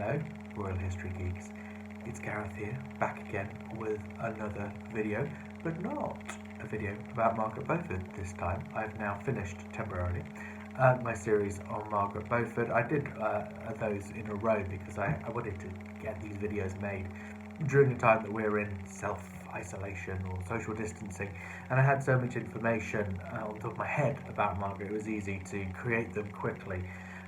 Hello, Royal History Geeks. It's Gareth here, back again with another video, but not a video about Margaret Beaufort this time. I've now finished temporarily my series on Margaret Beaufort. I did those in a row because I wanted to get these videos made during the time that we're in self-isolation or social distancing, and I had so much information on top of my head about Margaret, it was easy to create them quickly.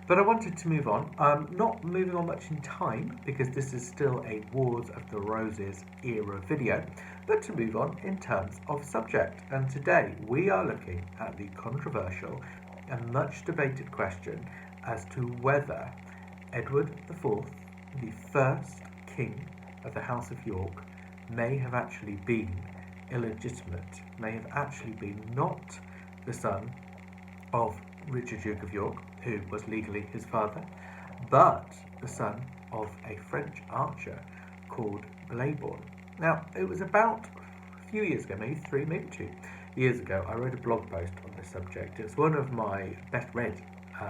But I wanted to move on, not moving on much in time, because this is still a Wars of the Roses era video, but to move on in terms of subject. And today we are looking at the controversial and much debated question as to whether Edward IV, the first king of the House of York, may have actually been illegitimate, may have actually been not the son of Richard, Duke of York, who was legally his father, but the son of a French archer called Blayborn. Now, it was about a few years ago, maybe 3, maybe 2 years ago, I wrote a blog post on this subject. It's one of my best read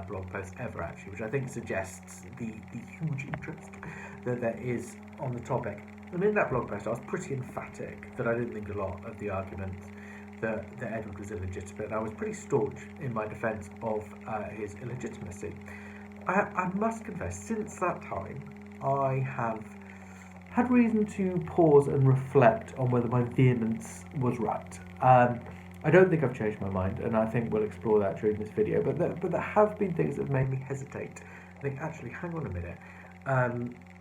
blog posts ever, actually, which I think suggests the huge interest that there is on the topic. And in that blog post, I was pretty emphatic that I didn't think a lot of the arguments that Edward was illegitimate. I was pretty staunch in my defence of his illegitimacy. I must confess, since that time, I have had reason to pause and reflect on whether my vehemence was right. I don't think I've changed my mind, and I think we'll explore that during this video, but there have been things that have made me hesitate. I think, actually, hang on a minute.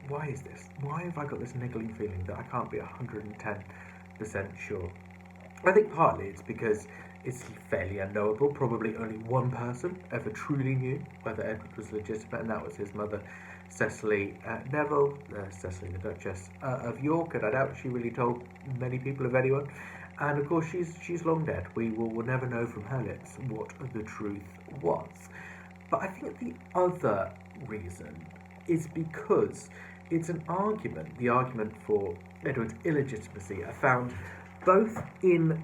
Why is this? Why have I got this niggling feeling that I can't be 110% sure? I think partly it's because it's fairly unknowable. Probably only one person ever truly knew whether Edward was legitimate, and that was his mother, Cecily Neville, Cecily the Duchess of York, and I doubt she really told many people of anyone. And of course, she's long dead. We will never know from her lips what the truth was. But I think the other reason is because it's an argument, the argument for Edward's illegitimacy, I found both in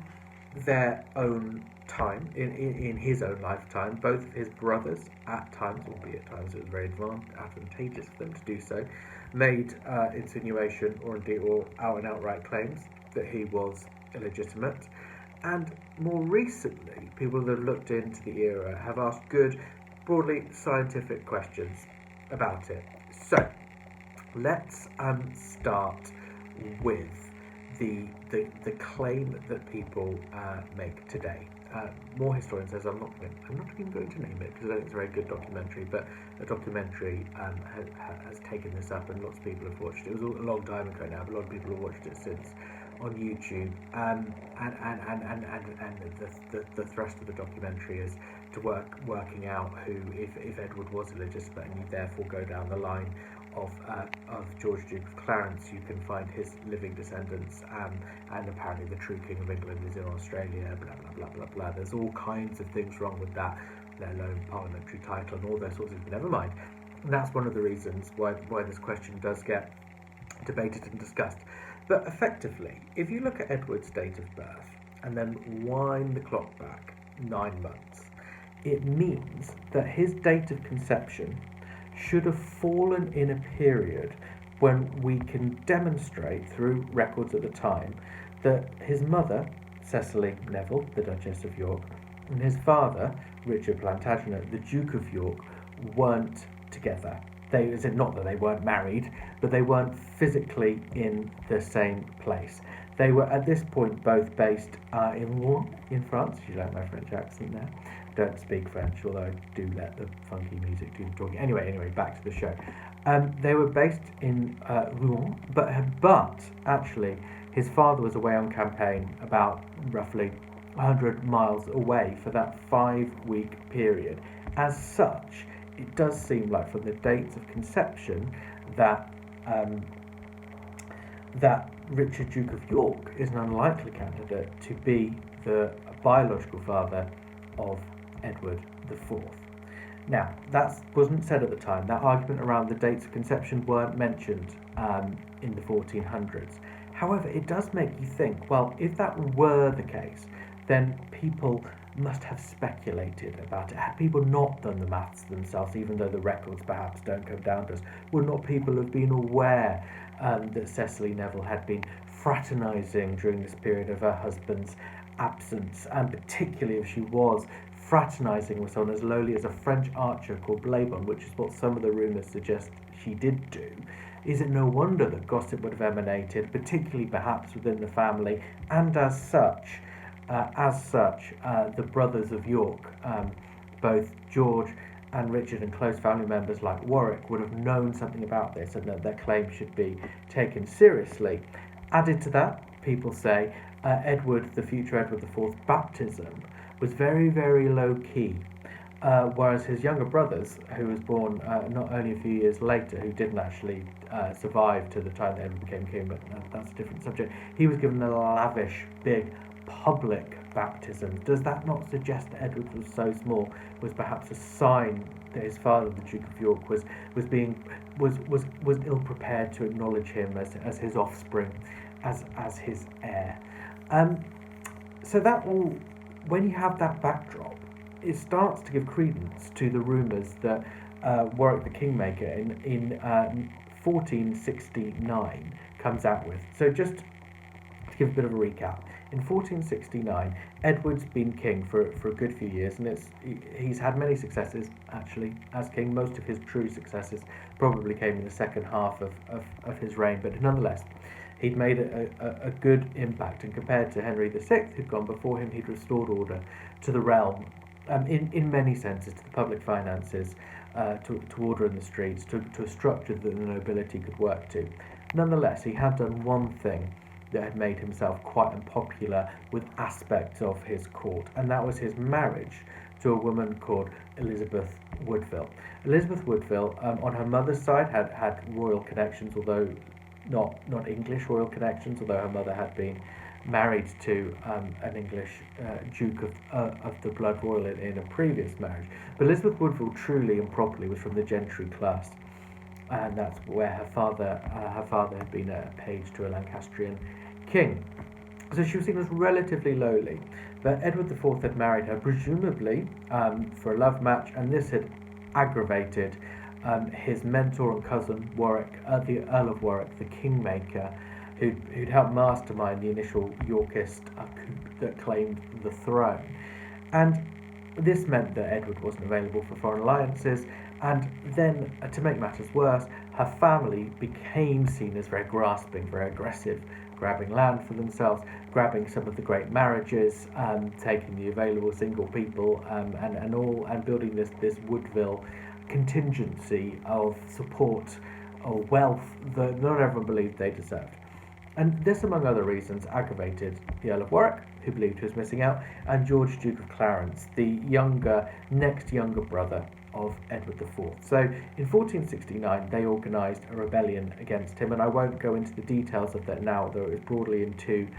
their own time, in his own lifetime, both of his brothers at times, albeit at times it was very advantageous for them to do so, made insinuation or out and outright claims that he was illegitimate. And more recently, people that have looked into the era have asked good, broadly scientific questions about it. So, let's start with the claim that people make today. More historians says I'm not even going to name it because I don't think it's a very good documentary, but a documentary has taken this up and lots of people have watched it. It was a long time ago now, but a lot of people have watched it since on YouTube. And the thrust of the documentary is to working out who, if Edward was illegitimate, and you therefore go down the line of George, Duke of Clarence, you can find his living descendants, and apparently the true King of England is in Australia, blah, blah, blah, blah, blah. There's all kinds of things wrong with that, let alone parliamentary title and all those sorts of things, but never mind. And that's one of the reasons why this question does get debated and discussed. But effectively, if you look at Edward's date of birth and then wind the clock back 9 months, it means that his date of conception should have fallen in a period when we can demonstrate through records at the time that his mother, Cecily Neville, the Duchess of York, and his father, Richard Plantagenet, the Duke of York, weren't together. Not that they weren't married, but they weren't physically in the same place. They were at this point both based in Rouen, in France. You like my French accent there? Don't speak French, although I do let the funky music do the talking. Anyway, back to the show. They were based in Rouen, but actually his father was away on campaign about roughly 100 miles away for that 5-week period. As such, it does seem like from the dates of conception that Richard, Duke of York, is an unlikely candidate to be the biological father of Edward IV. Now, that wasn't said at the time. That argument around the dates of conception weren't mentioned in the 1400s. However, it does make you think, well, if that were the case, then people must have speculated about it. Had people not done the maths themselves, even though the records perhaps don't come down to us, would not people have been aware that Cecily Neville had been fraternising during this period of her husband's absence, and particularly if she was fraternising with someone as lowly as a French archer called Blaybon, which is what some of the rumours suggest she did do? Is it no wonder that gossip would have emanated, particularly perhaps within the family, and as such, the brothers of York, both George and Richard and close family members like Warwick, would have known something about this and that their claim should be taken seriously. Added to that, people say Edward, the future Edward IV's baptism was very, very low key. Whereas his younger brothers, who was born not only a few years later, who didn't actually survive to the time that Edward became king, but that's a different subject, he was given a lavish, big, public baptism. Does that not suggest that Edward was so small was perhaps a sign that his father, the Duke of York, was ill prepared to acknowledge him as his offspring, as his heir? So that all, when you have that backdrop, it starts to give credence to the rumours that Warwick the Kingmaker in 1469 comes out with. So just to give a bit of a recap, in 1469, Edward's been king for a good few years, and he's had many successes, actually, as king. Most of his true successes probably came in the second half of his reign, but nonetheless, he'd made a good impact, and compared to Henry VI, who'd gone before him, he'd restored order to the realm, in many senses, to the public finances, to order in the streets, to a structure that the nobility could work to. Nonetheless, he had done one thing that had made himself quite unpopular with aspects of his court, and that was his marriage to a woman called Elizabeth Woodville. Elizabeth Woodville, on her mother's side, had royal connections, although not English royal connections, although her mother had been married to an English Duke of the blood royal in a previous marriage. But Elizabeth Woodville, truly and properly, was from the gentry class, and that's where her father had been a page to a Lancastrian king. So she was seen as relatively lowly. But Edward IV had married her, presumably for a love match, and this had aggravated his mentor and cousin Warwick, the Earl of Warwick, the Kingmaker, who'd helped mastermind the initial Yorkist coup that claimed the throne. And this meant that Edward wasn't available for foreign alliances, and then, to make matters worse, her family became seen as very grasping, very aggressive, grabbing land for themselves, grabbing some of the great marriages, taking the available single people, and building this Woodville contingency of support or wealth that not everyone believed they deserved. And this, among other reasons, aggravated the Earl of Warwick, who believed he was missing out, and George, Duke of Clarence, the next younger brother of Edward IV. So in 1469 they organised a rebellion against him, and I won't go into the details of that now, though it was broadly in two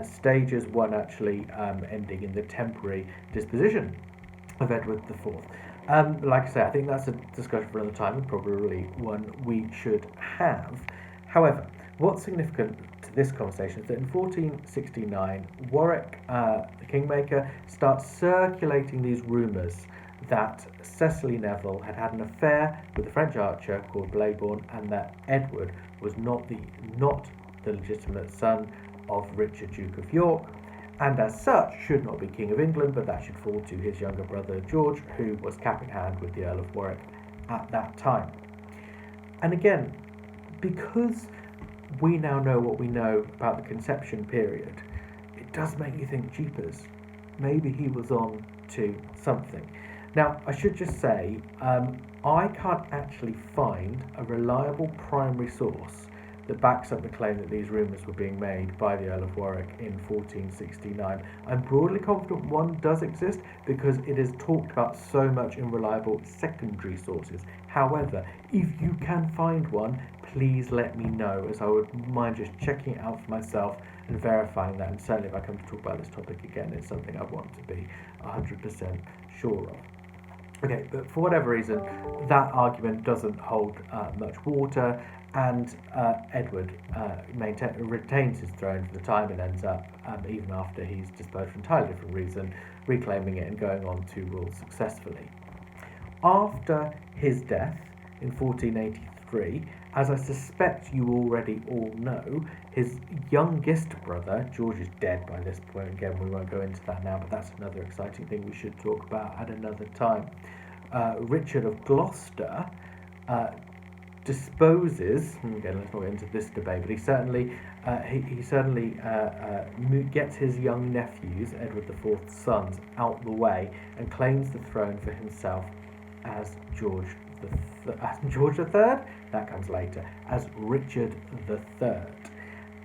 stages, one actually ending in the temporary disposition of Edward IV. Like I say, I think that's a discussion for another time, and probably one we should have. However, what's significant to this conversation is that in 1469, Warwick, the Kingmaker, starts circulating these rumours that Cecily Neville had had an affair with a French archer called Blaybon, and that Edward was not the legitimate son of Richard, Duke of York, and as such should not be King of England, but that should fall to his younger brother George, who was cap in hand with the Earl of Warwick at that time. And again, because we now know what we know about the conception period, it does make you think, jeepers, maybe he was on to something. Now, I should just say, I can't actually find a reliable primary source that backs up the claim that these rumours were being made by the Earl of Warwick in 1469. I'm broadly confident one does exist because it is talked about so much in reliable secondary sources. However, if you can find one, please let me know, as I would mind just checking it out for myself and verifying that. And certainly if I come to talk about this topic again, it's something I want to be 100% sure of. Okay, but for whatever reason, that argument doesn't hold much water, and Edward retains his throne for the time and ends up, even after he's disposed for an entirely different reason, reclaiming it and going on to rule successfully. After his death in 1483, as I suspect you already all know, his youngest brother, George, is dead by this point. Again, we won't go into that now, but that's another exciting thing we should talk about at another time. Richard of Gloucester disposes. Again, let's not get into this debate, but he certainly gets his young nephews, Edward IV's sons, out the way and claims the throne for himself as George III. That comes later, as Richard III.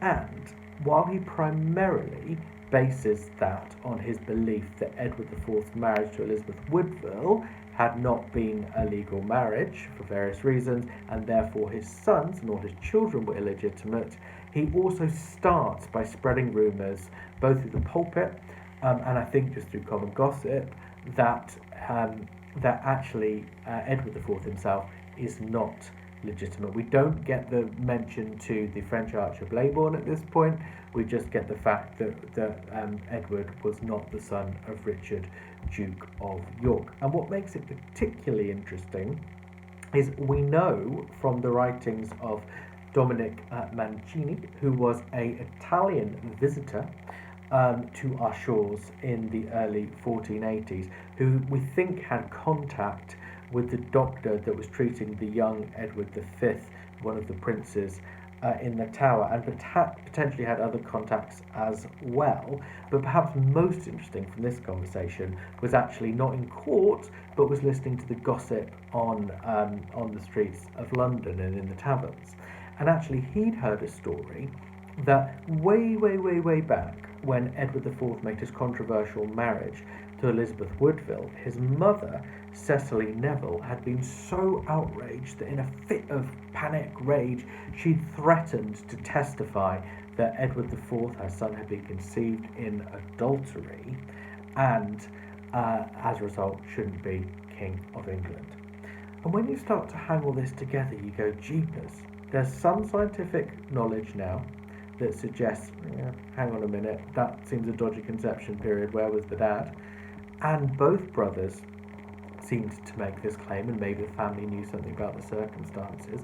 And while he primarily bases that on his belief that Edward IV's marriage to Elizabeth Woodville had not been a legal marriage for various reasons, and therefore his sons, nor his children, were illegitimate, he also starts by spreading rumours, both through the pulpit and I think just through common gossip, that actually Edward IV himself is not legitimate. We don't get the mention to the French Archer Blayborn at this point. We just get the fact that Edward was not the son of Richard, Duke of York. And what makes it particularly interesting is we know from the writings of Dominic Mancini, who was an Italian visitor to our shores in the early 1480s, who we think had contact with the doctor that was treating the young Edward V, one of the princes, in the Tower, and potentially had other contacts as well. But perhaps most interesting from this conversation was actually not in court, but was listening to the gossip on the streets of London and in the taverns. And actually he'd heard a story that way back, when Edward IV made his controversial marriage to Elizabeth Woodville, his mother, Cecily Neville, had been so outraged that in a fit of panic rage, she'd threatened to testify that Edward IV, her son, had been conceived in adultery and, as a result, shouldn't be King of England. And when you start to hang all this together, you go, jeepers, there's some scientific knowledge now that suggests, hang on a minute, that seems a dodgy conception period, where was the dad? And both brothers seemed to make this claim, and maybe the family knew something about the circumstances.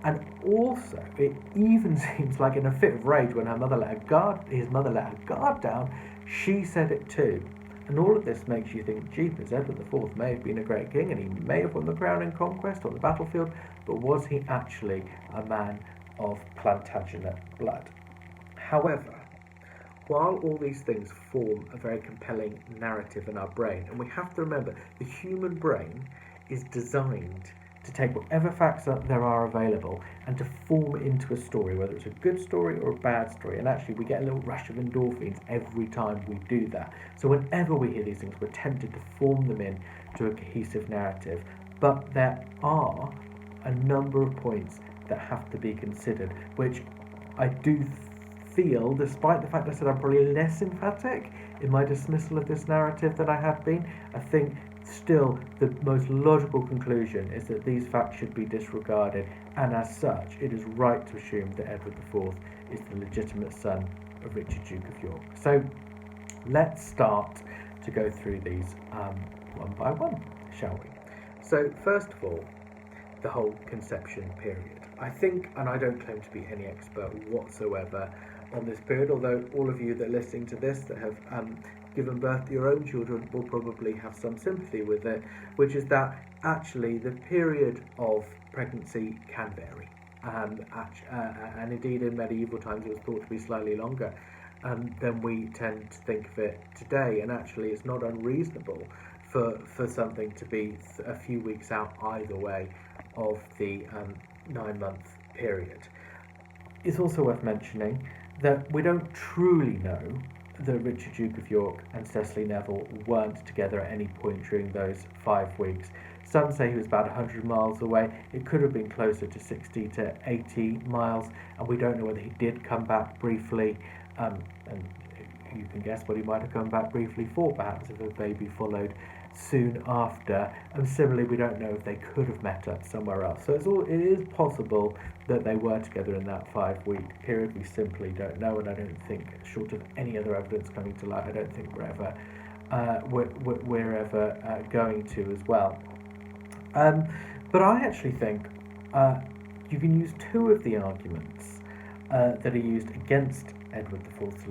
And also, it even seems like in a fit of rage when his mother let her guard down, she said it too. And all of this makes you think, jeepers, Edward IV may have been a great king, and he may have won the crown in conquest on the battlefield, but was he actually a man of Plantagenet blood? However, while all these things form a very compelling narrative in our brain, and we have to remember the human brain is designed to take whatever facts there are available and to form into a story, whether it's a good story or a bad story. And actually we get a little rush of endorphins every time we do that. So whenever we hear these things, we're tempted to form them into a cohesive narrative. But there are a number of points that have to be considered, which I do feel, despite the fact I said I'm probably less emphatic in my dismissal of this narrative than I have been, I think still the most logical conclusion is that these facts should be disregarded, and as such it is right to assume that Edward IV is the legitimate son of Richard, Duke of York. So let's start to go through these one by one, shall we? So first of all, the whole conception period. I think, and I don't claim to be any expert whatsoever on this period, although all of you that are listening to this that have given birth to your own children will probably have some sympathy with it, which is that actually the period of pregnancy can vary. And indeed in medieval times it was thought to be slightly longer than we tend to think of it today, and actually it's not unreasonable for something to be a few weeks out either way of the 9-month period. It's also worth mentioning that we don't truly know that Richard, Duke of York and Cecily Neville weren't together at any point during those 5 weeks. Some say he was about 100 miles away. It could have been closer to 60 to 80 miles, and we don't know whether he did come back briefly, and you can guess what he might have come back briefly for, perhaps if a baby followed soon after. And similarly, we don't know if they could have met up somewhere else. So it is possible that they were together in that 5-week period. We simply don't know, and I don't think, short of any other evidence coming to light, I don't think we're ever going to as well. But I actually think you can use two of the arguments that are used against Edward IV's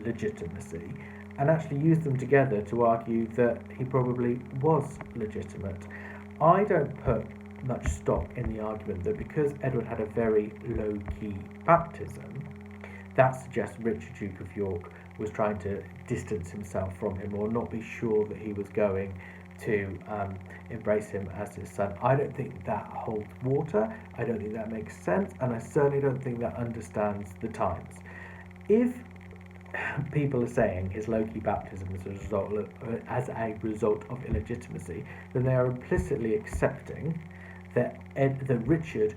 legitimacy and actually use them together to argue that he probably was legitimate. I don't put much stock in the argument that because Edward had a very low-key baptism, that suggests Richard, Duke of York, was trying to distance himself from him or not be sure that he was going to embrace him as his son. I don't think that holds water. I don't think that makes sense, and I certainly don't think that understands the times. If people are saying his low-key baptism as a result of illegitimacy, then they are implicitly accepting that Richard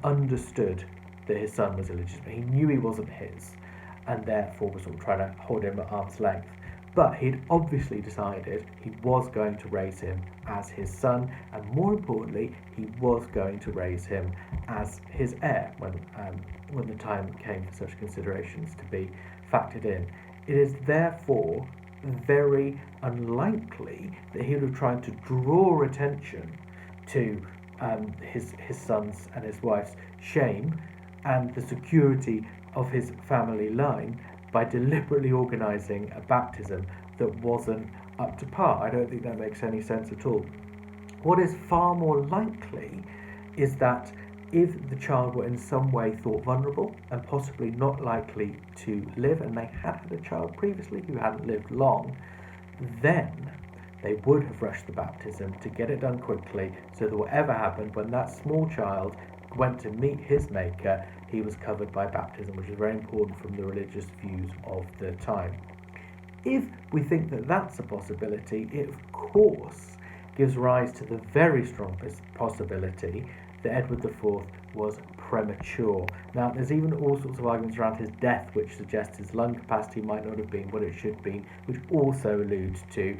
understood that his son was illegitimate. He knew he wasn't his, and therefore was sort of trying to hold him at arm's length. But he'd obviously decided he was going to raise him as his son, and more importantly, he was going to raise him as his heir when the time came for such considerations to be factored in. It is therefore very unlikely that he would have tried to draw attention to his son's and his wife's shame and the security of his family line by deliberately organising a baptism that wasn't up to par. I don't think that makes any sense at all. What is far more likely is that if the child were in some way thought vulnerable and possibly not likely to live, and they had a child previously who hadn't lived long, then they would have rushed the baptism to get it done quickly, so that whatever happened when that small child went to meet his maker, he was covered by baptism, which is very important from the religious views of the time. If we think that that's a possibility, it of course gives rise to the very strong possibility that Edward IV was premature. Now, there's even all sorts of arguments around his death, which suggests his lung capacity might not have been what it should be, which also alludes to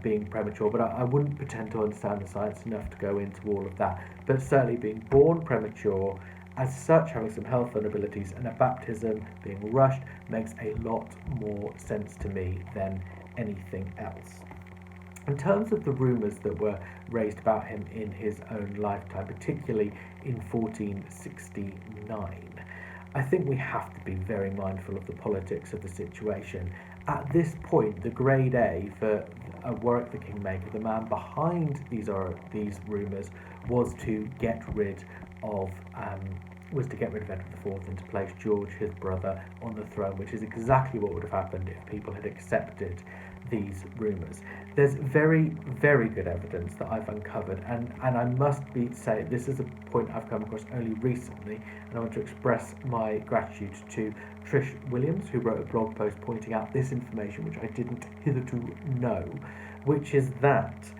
being premature, but I wouldn't pretend to understand the science enough to go into all of that. But certainly being born premature, as such having some health vulnerabilities, and a baptism being rushed makes a lot more sense to me than anything else. In terms of the rumours that were raised about him in his own lifetime, particularly in 1469, I think we have to be very mindful of the politics of the situation. At this point, the grade A for Warwick the Kingmaker, the man behind these rumours, was to get rid of Edward IV and to place George, his brother, on the throne, which is exactly what would have happened if people had accepted these rumours. There's very, very good evidence that I've uncovered, and I must say this is a point I've come across only recently, and I want to express my gratitude to Trish Williams, who wrote a blog post pointing out this information, which I didn't hitherto know, which is that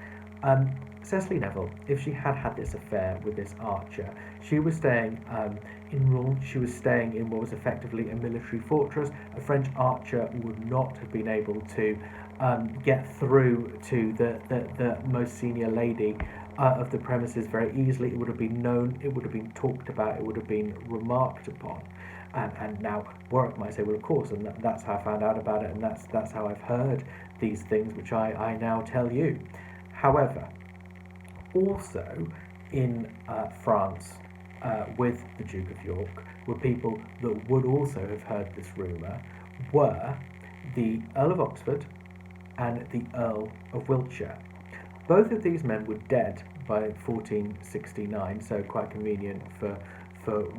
Cecily Neville, if she had had this affair with this archer, she was staying in Rouen. She was staying in what was effectively a military fortress. A French archer would not have been able to get through to the most senior lady of the premises very easily. It would have been known, it would have been talked about, it would have been remarked upon. And now Warwick might say, well, of course, and that's how I found out about it, and that's how I've heard these things, which I now tell you. However, also in France with the Duke of York were people that would also have heard this rumour, were the Earl of Oxford and the Earl of Wiltshire. Both of these men were dead by 1469, so quite convenient for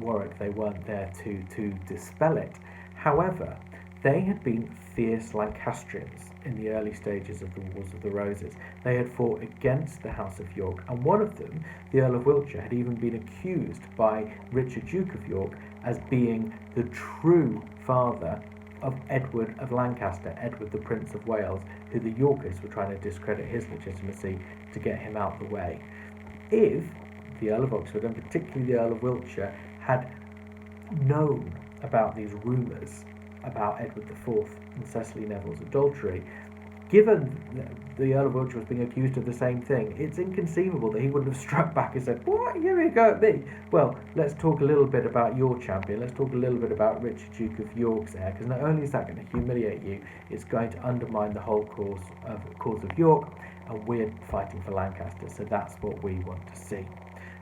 Warwick. They weren't there to dispel it. However, they had been fierce Lancastrians in the early stages of the Wars of the Roses. They had fought against the House of York, and one of them, the Earl of Wiltshire, had even been accused by Richard, Duke of York, as being the true father of Edward of Lancaster, Edward the Prince of Wales, who the Yorkists were trying to discredit his legitimacy to get him out of the way. If the Earl of Oxford, and particularly the Earl of Wiltshire, had known about these rumours about Edward IV and Cecily Neville's adultery, given the Earl of Wiltshire was being accused of the same thing, it's inconceivable that he wouldn't have struck back and said, "What? Here we go at me." Well, let's talk a little bit about your champion. Let's talk a little bit about Richard, Duke of York's heir, because not only is that going to humiliate you, it's going to undermine the whole cause of York, and we're fighting for Lancaster, so that's what we want to see.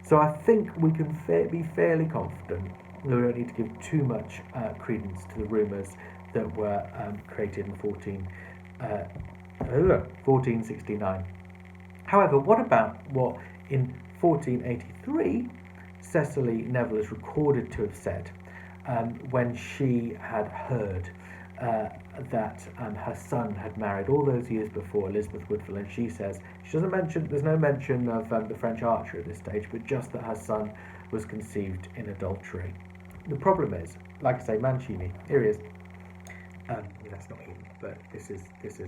So I think we can be fairly confident that we don't need to give too much credence to the rumours that were created in 1469. However, what about what in 1483 Cecily Neville is recorded to have said when she had heard that her son had married all those years before Elizabeth Woodville, and she says, she doesn't mention, there's no mention of the French archer at this stage, but just that her son was conceived in adultery. The problem is, like I say, Mancini, here he is. That's not him, but this is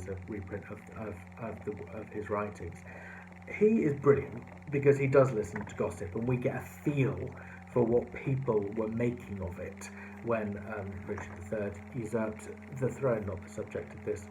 a reprint of his writings. He is brilliant because he does listen to gossip, and we get a feel for what people were making of it when Richard III usurped the throne, not the subject of this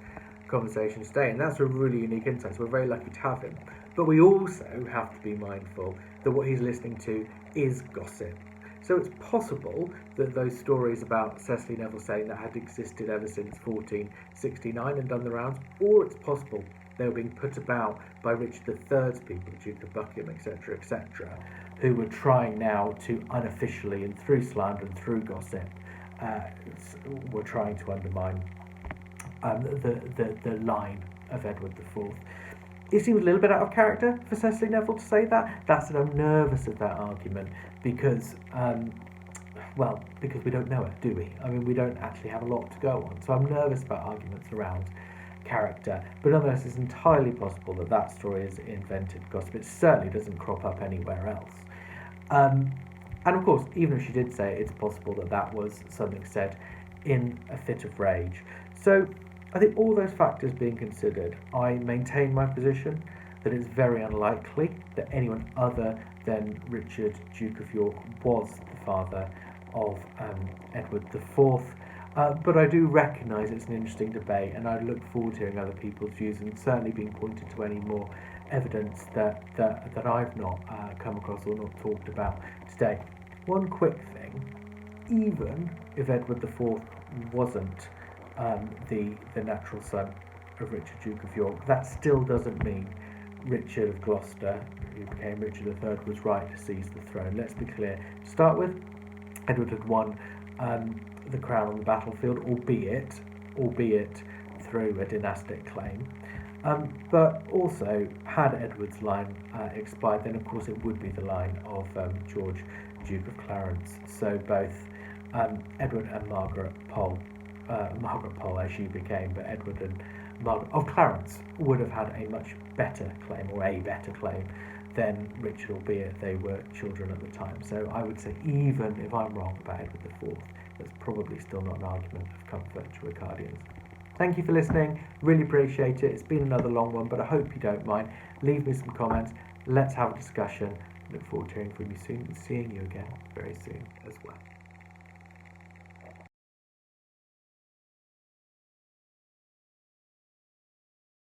conversation today. And that's a really unique insight, so we're very lucky to have him. But we also have to be mindful that what he's listening to is gossip. So it's possible that those stories about Cecily Neville saying that had existed ever since 1469 and done the rounds, or it's possible they were being put about by Richard III's people, the Duke of Buckingham, etc., etc., who were trying now to unofficially and through slander and through gossip, were trying to undermine the line of Edward IV. It seems a little bit out of character for Cecily Neville to say that. That's that I'm nervous of that argument because we don't know her, do we? I mean, we don't actually have a lot to go on. So I'm nervous about arguments around character. But nonetheless, it's entirely possible that that story is invented gossip. It certainly doesn't crop up anywhere else. And of course, even if she did say it, it's possible that that was something said in a fit of rage. So I think all those factors being considered, I maintain my position that it's very unlikely that anyone other than Richard, Duke of York, was the father of Edward IV. But I do recognise it's an interesting debate, and I look forward to hearing other people's views and certainly being pointed to any more evidence that I've not come across or not talked about today. One quick thing, even if Edward IV wasn't the natural son of Richard, Duke of York, that still doesn't mean Richard of Gloucester, who became Richard III, was right to seize the throne. Let's be clear. To start with, Edward had won the crown on the battlefield, albeit through a dynastic claim. But also, had Edward's line expired, then of course it would be the line of George, Duke of Clarence. So both Edward and Margaret Pole, as she became, but Edward and Margaret of Clarence would have had a much better claim, or a better claim, than Richard, albeit they were children at the time. So I would say, even if I'm wrong about Edward IV, that's probably still not an argument of comfort to Ricardians. Thank you for listening, really appreciate it. It's been another long one, but I hope you don't mind. Leave me some comments, let's have a discussion. Look forward to hearing from you soon and seeing you again very soon as well.